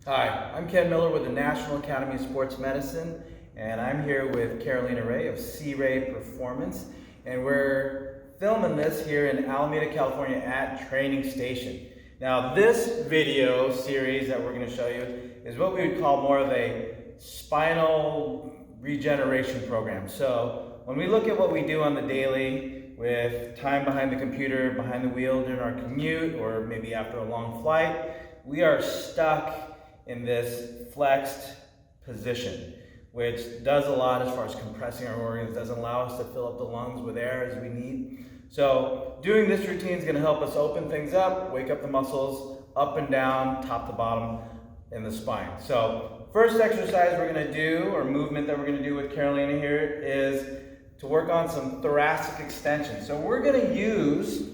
Hi, I'm Ken Miller with the National Academy of Sports Medicine, and I'm here with Carolina Ray of C-Ray Performance, and we're filming this here in Alameda, California at Training Station. Now, this video series that we're going to show you is what we would call more of a spinal regeneration program. So when we look at what we do on the daily with time behind the computer, behind the wheel during our commute, or maybe after a long flight, we are stuck in this flexed position, which does a lot as far as compressing our organs, doesn't allow us to fill up the lungs with air as we need. So doing this routine is going to help us open things up, wake up the muscles up and down, top to bottom in the spine. So first exercise we're going to do, or movement that we're going to do with Carolina here, is to work on some thoracic extension. So we're going to use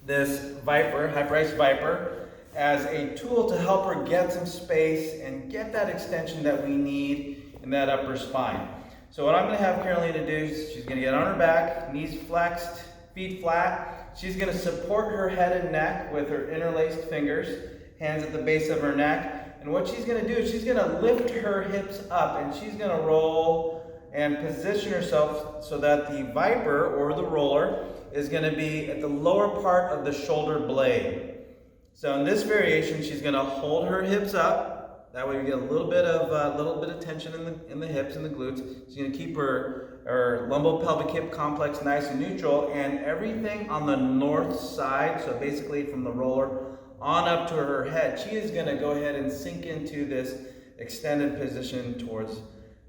this Viper, Hyperice Viper, as a tool to help her get some space and get that extension that we need in that upper spine. So what I'm going to have Carolina do is she's going to get on her back, knees flexed, feet flat. She's going to support her head and neck with her interlaced fingers, hands at the base of her neck. And what she's going to do is she's going to lift her hips up, and she's going to roll and position herself so that the Viper, or the roller, is going to be at the lower part of the shoulder blade. So in this variation, she's going to hold her hips up. That way we get a little bit of tension in the hips and the glutes. She's going to keep her lumbopelvic hip complex nice and neutral, and everything on the north side, so basically from the roller on up to her head, she is going to go ahead and sink into this extended position towards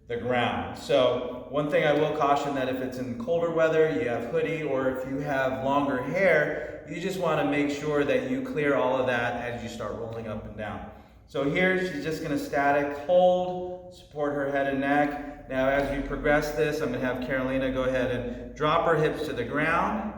the ground. So one thing I will caution, that if it's in colder weather, you have hoodie, or if you have longer hair, you just want to make sure that you clear all of that as you start rolling up and down. So here she's just going to static hold, support her head and neck. Now as we progress this, I'm going to have Carolina go ahead and drop her hips to the ground.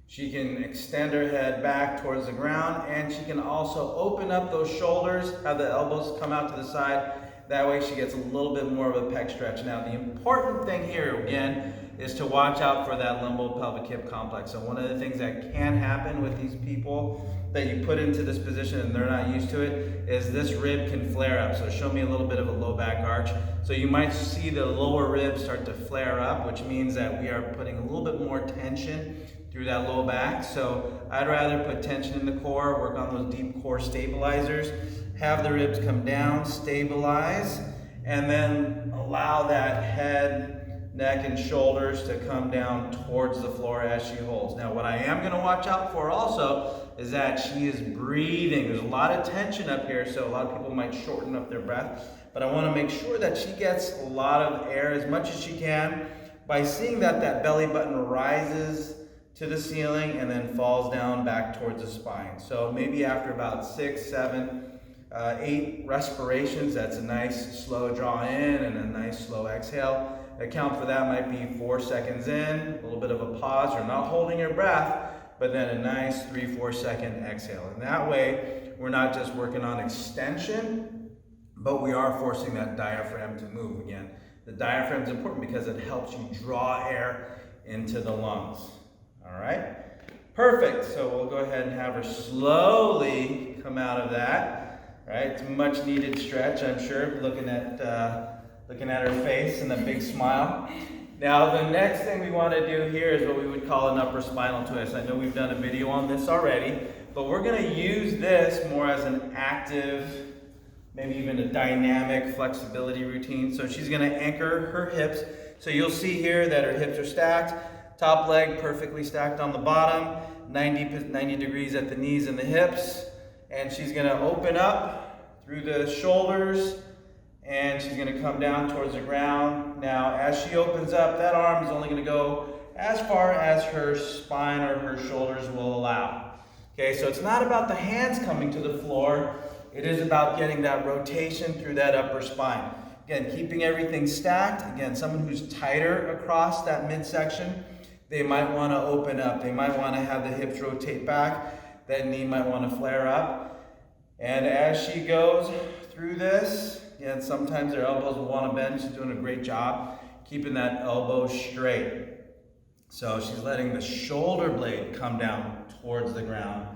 She can extend her head back towards the ground, and she can also open up those shoulders, have the elbows come out to the side. That way she gets a little bit more of a pec stretch. Now the important thing here, again, is to watch out for that lumbopelvic hip complex. So one of the things that can happen with these people that you put into this position and they're not used to it is this rib can flare up. So show me a little bit of a low back arch. So you might see the lower rib start to flare up, which means that we are putting a little bit more tension through that low back. So I'd rather put tension in the core, work on those deep core stabilizers, have the ribs come down, stabilize, and then allow that head, neck, and shoulders to come down towards the floor as she holds. Now what I am going to watch out for also is that she is breathing. There's a lot of tension up here, so a lot of people might shorten up their breath, but I want to make sure that she gets a lot of air as much as she can by seeing that that belly button rises to the ceiling and then falls down back towards the spine. So maybe after about 6, 7, 8 respirations, that's a nice slow draw in and a nice slow exhale. Account for that might be 4 seconds in, a little bit of a pause, or not holding your breath, but then a nice 3-4 second exhale. And that way, we're not just working on extension, but we are forcing that diaphragm to move. Again, the diaphragm is important because it helps you draw air into the lungs. All right, perfect. So we'll go ahead and have her slowly come out of that. Right, it's a much needed stretch, I'm sure, looking at her face and a big smile. Now the next thing we want to do here is what we would call an upper spinal twist. I know we've done a video on this already, but we're going to use this more as an active, maybe even a dynamic flexibility routine. So she's going to anchor her hips. So you'll see here that her hips are stacked. Top leg perfectly stacked on the bottom, 90 degrees at the knees and the hips. And she's going to open up through the shoulders, and she's going to come down towards the ground. Now, as she opens up, that arm is only going to go as far as her spine or her shoulders will allow. Okay, so it's not about the hands coming to the floor. It is about getting that rotation through that upper spine. Again, keeping everything stacked. Again, someone who's tighter across that midsection, they might want to open up. They might want to have the hips rotate back. That knee might want to flare up. And as she goes through this, again, sometimes their elbows will want to bend. She's doing a great job keeping that elbow straight. So she's letting the shoulder blade come down towards the ground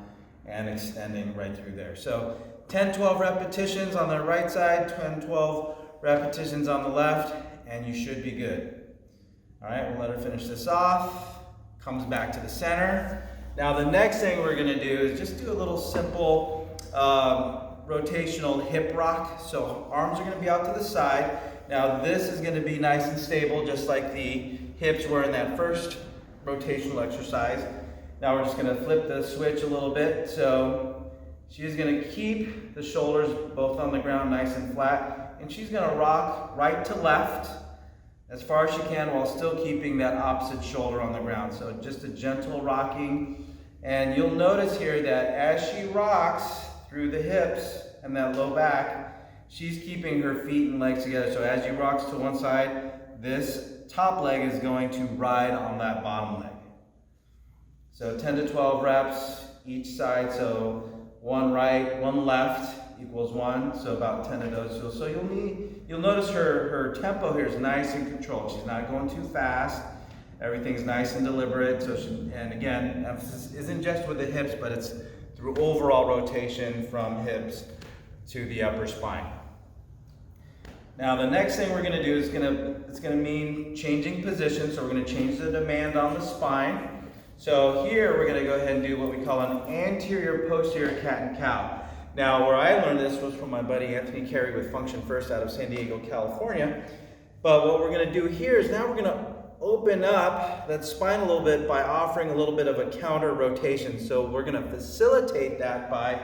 and extending right through there. So 10, 12 repetitions on the right side, 10, 12 repetitions on the left, and you should be good. All right, we'll let her finish this off. Comes back to the center. Now the next thing we're gonna do is just do a little simple rotational hip rock. So arms are gonna be out to the side. Now this is gonna be nice and stable, just like the hips were in that first rotational exercise. Now we're just gonna flip the switch a little bit. So she's gonna keep the shoulders both on the ground nice and flat, and she's gonna rock right to left as far as she can while still keeping that opposite shoulder on the ground. So just a gentle rocking. And you'll notice here that as she rocks through the hips and that low back, she's keeping her feet and legs together. So as she rocks to one side, this top leg is going to ride on that bottom leg. So 10 to 12 reps each side. So one right, one left equals 1. So about 10 of those. So you'll notice her tempo here is nice and controlled. She's not going too fast. Everything's nice and deliberate. So and again, emphasis isn't just with the hips, but it's through overall rotation from hips to the upper spine. Now the next thing we're going to do is it's going to mean changing position. So we're going to change the demand on the spine. So here we're going to go ahead and do what we call an anterior posterior cat and cow. Now where I learned this was from my buddy Anthony Carey with Function First out of San Diego, California. But what we're going to do here is now we're going to open up that spine a little bit by offering a little bit of a counter rotation. So we're going to facilitate that by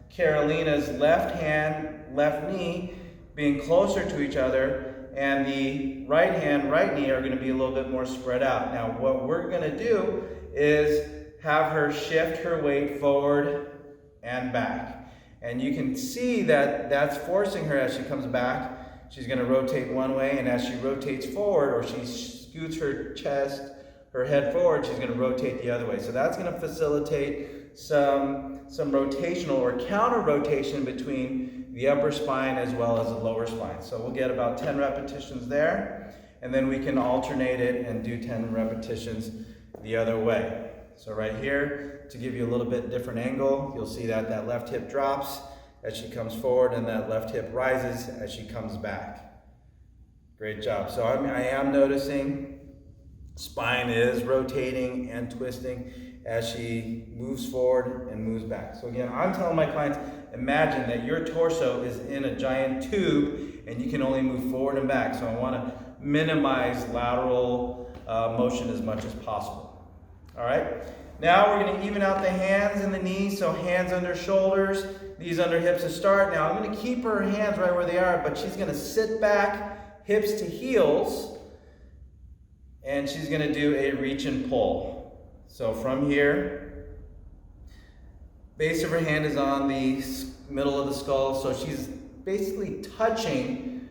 Carolina's left hand, left knee being closer to each other, and the right hand, right knee are going to be a little bit more spread out. Now what we're going to do is have her shift her weight forward and back. And you can see that that's forcing her as she comes back. She's going to rotate one way, and as she rotates forward, or she scoots her chest, her head forward, she's going to rotate the other way. So that's going to facilitate some rotational or counter rotation between the upper spine as well as the lower spine. So we'll get about 10 repetitions there, and then we can alternate it and do 10 repetitions the other way. So right here, to give you a little bit different angle, you'll see that that left hip drops as she comes forward, and that left hip rises as she comes back. Great job. So I am noticing spine is rotating and twisting as she moves forward and moves back. So again, I'm telling my clients, imagine that your torso is in a giant tube and you can only move forward and back. So I want to minimize lateral motion as much as possible. All right, now we're going to even out the hands and the knees. So hands under shoulders, knees under hips to start. Now I'm going to keep her hands right where they are, but she's going to sit back, hips to heels, and she's going to do a reach and pull. So from here, base of her hand is on the middle of the skull, so she's basically touching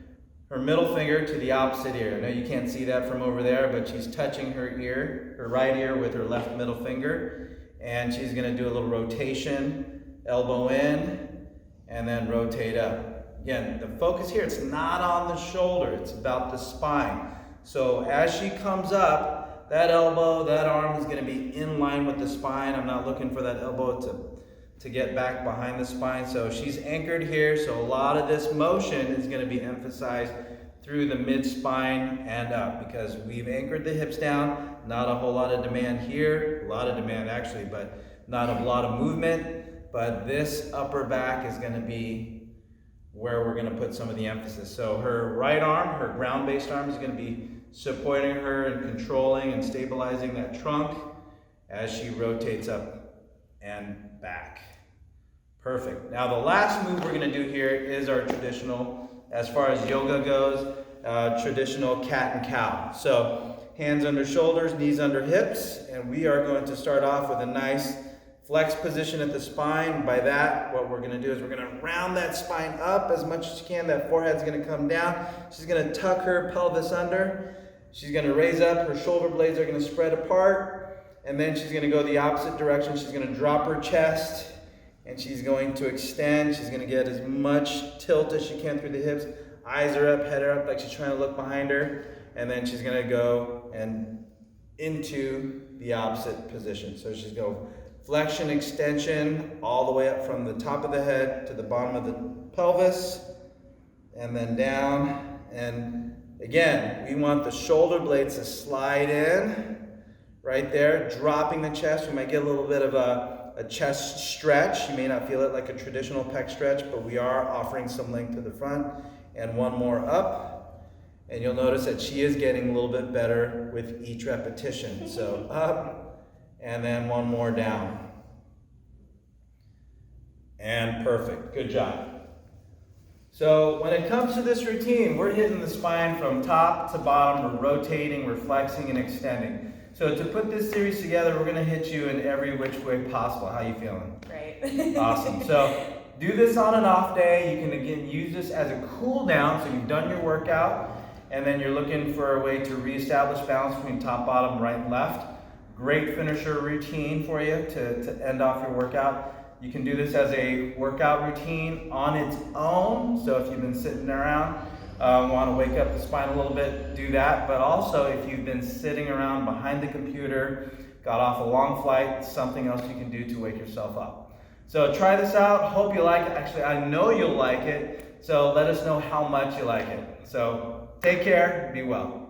her middle finger to the opposite ear. Now you can't see that from over there, but she's touching her ear, her right ear with her left middle finger, and she's going to do a little rotation, elbow in, and then rotate up. Again, the focus here, it's not on the shoulder, it's about the spine. So as she comes up, that elbow, that arm is going to be in line with the spine. I'm not looking for that elbow to get back behind the spine. So she's anchored here, so a lot of this motion is going to be emphasized through the mid-spine and up, because we've anchored the hips down. Not a whole lot of demand here, a lot of demand actually, but not a lot of movement. But this upper back is going to be where we're going to put some of the emphasis. So her right arm, her ground-based arm, is going to be supporting her and controlling and stabilizing that trunk as she rotates up and back. Perfect. Now the last move we're going to do here is our traditional, as far as yoga goes, traditional cat and cow. So hands under shoulders, knees under hips, and we are going to start off with a nice flex position at the spine. By that, what we're going to do is we're going to round that spine up as much as you can. That forehead's going to come down. She's going to tuck her pelvis under. She's going to raise up. Her shoulder blades are going to spread apart. And then she's going to go the opposite direction. She's going to drop her chest, and she's going to extend. She's going to get as much tilt as she can through the hips. Eyes are up, head are up, like she's trying to look behind her. And then she's going to go and into the opposite position. So she's going to go flexion, extension, all the way up from the top of the head to the bottom of the pelvis, and then down. And again, we want the shoulder blades to slide in, right there, dropping the chest. We might get a little bit of a chest stretch. You may not feel it like a traditional pec stretch, but we are offering some length to the front. And one more up. And you'll notice that she is getting a little bit better with each repetition. So up, and then one more down. And perfect, good job. So when it comes to this routine, we're hitting the spine from top to bottom. We're rotating, we're flexing, and extending. So to put this series together, we're gonna hit you in every which way possible. How you feeling? Great. Awesome. So do this on an off day. You can again use this as a cool down. So you've done your workout, and then you're looking for a way to reestablish balance between top, bottom, right, and left. Great finisher routine for you to end off your workout. You can do this as a workout routine on its own. So if you've been sitting around, want to wake up the spine a little bit, do that. But also if you've been sitting around behind the computer, got off a long flight, something else you can do to wake yourself up. So try this out. Hope you like it. Actually, I know you'll like it. So let us know how much you like it. So take care. Be well.